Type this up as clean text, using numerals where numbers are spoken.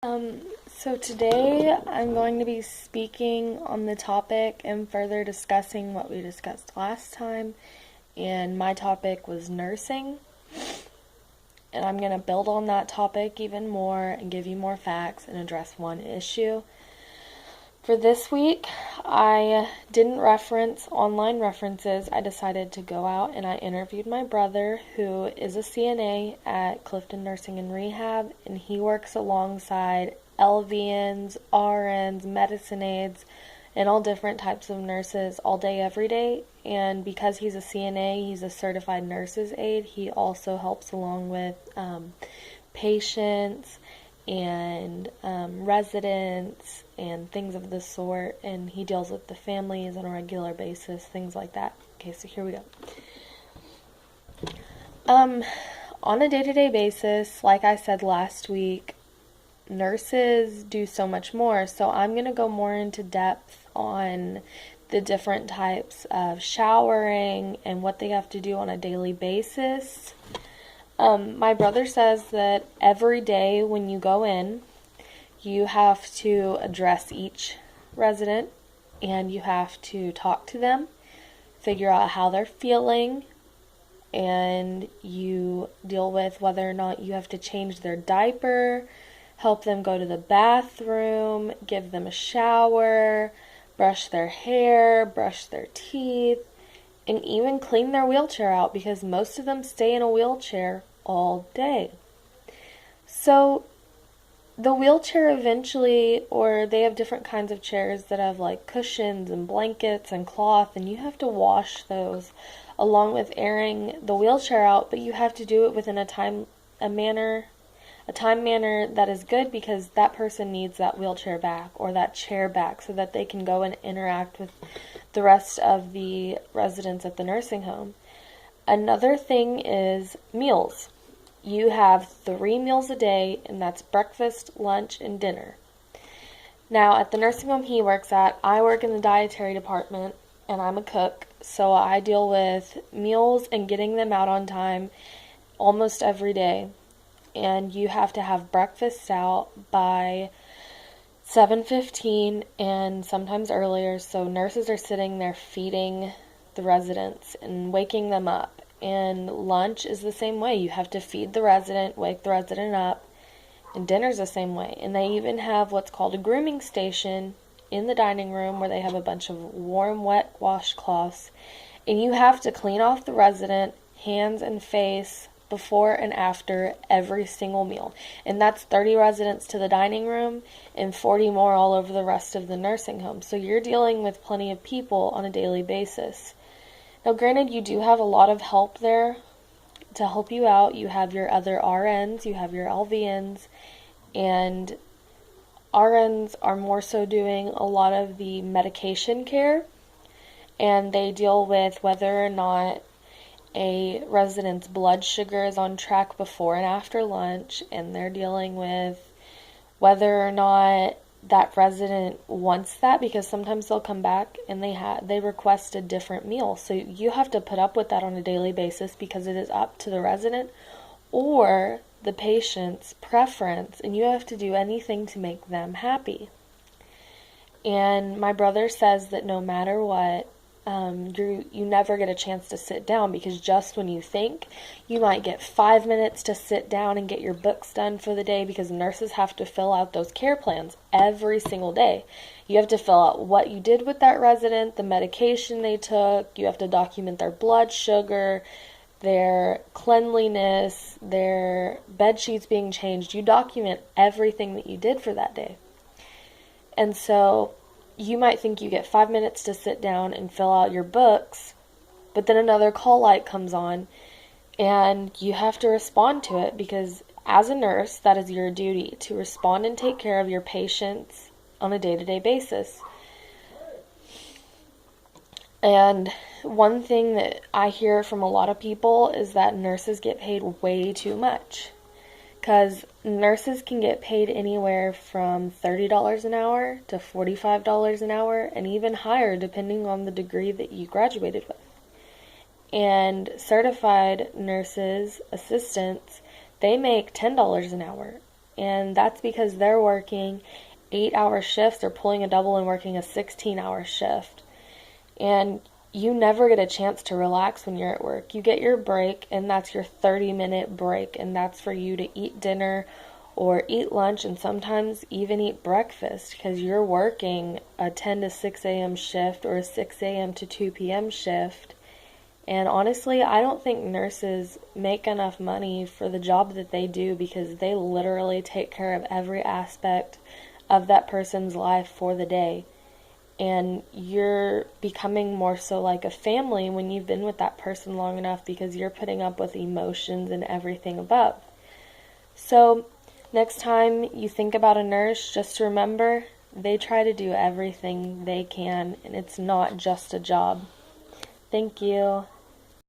So today I'm going to be speaking on the topic and further discussing what we discussed last time. And my topic was nursing. And I'm going to build on that topic even more and give you more facts and address one issue. For this week, I didn't reference online references. I decided to go out and I interviewed my brother, who is a CNA at Clifton Nursing and Rehab, and he works alongside LVNs, RNs, medicine aides, and all different types of nurses all day, every day. And because he's a CNA, he's a certified nurse's aide, he also helps along with patients and residents and things of the sort, and he deals with the families on a regular basis, things like that. Okay, so here we go. On a day-to-day basis, like I said last week, nurses do so much more, so I'm going to go more into depth on the different types of showering and what they have to do on a daily basis. My brother says that every day when you go in, you have to address each resident and you have to talk to them, figure out how they're feeling, and you deal with whether or not you have to change their diaper, help them go to the bathroom, give them a shower, brush their hair, brush their teeth, and even clean their wheelchair out, because most of them stay in a wheelchair all day. So the wheelchair eventually, or they have different kinds of chairs that have like cushions and blankets and cloth, and you have to wash those along with airing the wheelchair out, but you have to do it within a time manner that is good, because that person needs that wheelchair back or that chair back so that they can go and interact with the rest of the residents at the nursing home. Another thing is meals. You have 3 meals a day, and that's breakfast, lunch, and dinner. Now, at the nursing home he works at, I work in the dietary department, and I'm a cook, so I deal with meals and getting them out on time almost every day. And you have to have breakfast out by 7:15 and sometimes earlier, so nurses are sitting there feeding the residents and waking them up. And lunch is the same way. You have to feed the resident, wake the resident up, and dinner's the same way. And they even have what's called a grooming station in the dining room where they have a bunch of warm, wet washcloths, and you have to clean off the resident, hands and face, before and after every single meal. And that's 30 residents to the dining room and 40 more all over the rest of the nursing home. So you're dealing with plenty of people on a daily basis. Now, granted, you do have a lot of help there to help you out. You have your other RNs, you have your LVNs, and RNs are more so doing a lot of the medication care, and they deal with whether or not a resident's blood sugar is on track before and after lunch, and they're dealing with whether or not that resident wants that, because sometimes they'll come back and they request a different meal. So you have to put up with that on a daily basis, because it is up to the resident or the patient's preference, and you have to do anything to make them happy. And my brother says that no matter what, you never get a chance to sit down, because just when you think you might get 5 minutes to sit down and get your books done for the day, because nurses have to fill out those care plans every single day. You have to fill out what you did with that resident, the medication they took, you have to document their blood sugar, their cleanliness, their bed sheets being changed. You document everything that you did for that day. And so you might think you get 5 minutes to sit down and fill out your books, but then another call light comes on and you have to respond to it, because as a nurse, that is your duty, to respond and take care of your patients on a day-to-day basis. And one thing that I hear from a lot of people is that nurses get paid way too much, because nurses can get paid anywhere from $30 an hour to $45 an hour, and even higher depending on the degree that you graduated with. And certified nurses, assistants, they make $10 an hour. And that's because they're working 8-hour shifts or pulling a double and working a 16-hour shift. And you never get a chance to relax when you're at work. You get your break, and that's your 30-minute break, and that's for you to eat dinner or eat lunch and sometimes even eat breakfast because you're working a 10 to 6 a.m. shift or a 6 a.m. to 2 p.m. shift. And honestly, I don't think nurses make enough money for the job that they do because they literally take care of every aspect of that person's life for the day. And you're becoming more so like a family when you've been with that person long enough because you're putting up with emotions and everything above. So next time you think about a nurse, just remember they try to do everything they can, and it's not just a job. Thank you.